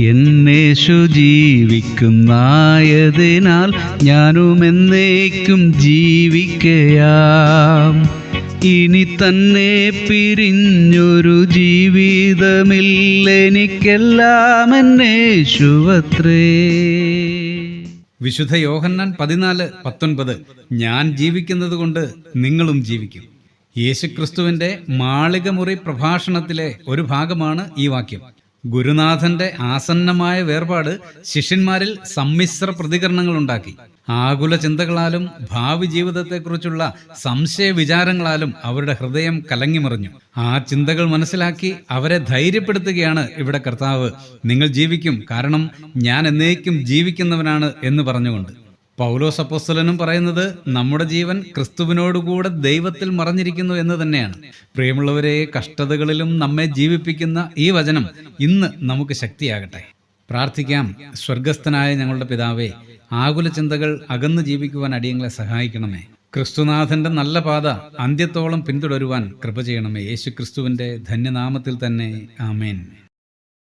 എന്നേശു ജീവിക്കുന്നതിനാൽ ഞാനും എന്നേക്കും ജീവിക്കയാം. ഇനി തന്നെ പിരിഞ്ഞൊരു ജീവിതമില്ലെനിക്കെല്ലാം എന്നേശുവത്രേ. വിശുദ്ധ യോഹന്നാൻ 14:19 ഞാൻ ജീവിക്കുന്നത് കൊണ്ട് നിങ്ങളും ജീവിക്കും. യേശുക്രിസ്തുവിന്റെ മാളികമുറി പ്രഭാഷണത്തിലെ ഒരു ഭാഗമാണ് ഈ വാക്യം. ഗുരുനാഥന്റെ ആസന്നമായ വേർപാട് ശിഷ്യന്മാരിൽ സമ്മിശ്ര പ്രതികരണങ്ങൾ ഉണ്ടാക്കി. ആകുല ചിന്തകളാലും ഭാവി ജീവിതത്തെക്കുറിച്ചുള്ള സംശയ വിചാരങ്ങളാലും അവരുടെ ഹൃദയം കലങ്ങിമറിഞ്ഞു. ആ ചിന്തകൾ മനസ്സിലാക്കി അവരെ ധൈര്യപ്പെടുത്തുകയാണ് ഇവിടെ കർത്താവ്. നിങ്ങൾ ജീവിക്കും, കാരണം ഞാൻ എന്നേക്കും ജീവിക്കുന്നവനാണ് എന്ന് പറഞ്ഞുകൊണ്ട്. പൗലോസ് അപ്പോസ്തലനും പറയുന്നത് നമ്മുടെ ജീവൻ ക്രിസ്തുവിനോടുകൂടെ ദൈവത്തിൽ മറഞ്ഞിരിക്കുന്നു എന്ന് തന്നെയാണ്. പ്രിയമുള്ളവരെ, കഷ്ടതകളിലും നമ്മെ ജീവിപ്പിക്കുന്ന ഈ വചനം ഇന്ന് നമുക്ക് ശക്തിയാകട്ടെ. പ്രാർത്ഥിക്കാം. സ്വർഗസ്ഥനായ ഞങ്ങളുടെ പിതാവേ, ആകുല ചിന്തകൾ അകന്ന് ജീവിക്കുവാൻ അടിയങ്ങളെ സഹായിക്കണമേ. ക്രിസ്തുനാഥന്റെ നല്ല പാത അന്ത്യത്തോളം പിന്തുടരുവാൻ കൃപ ചെയ്യണമേ. യേശു ക്രിസ്തുവിന്റെ ധന്യനാമത്തിൽ തന്നെ, ആമേൻ.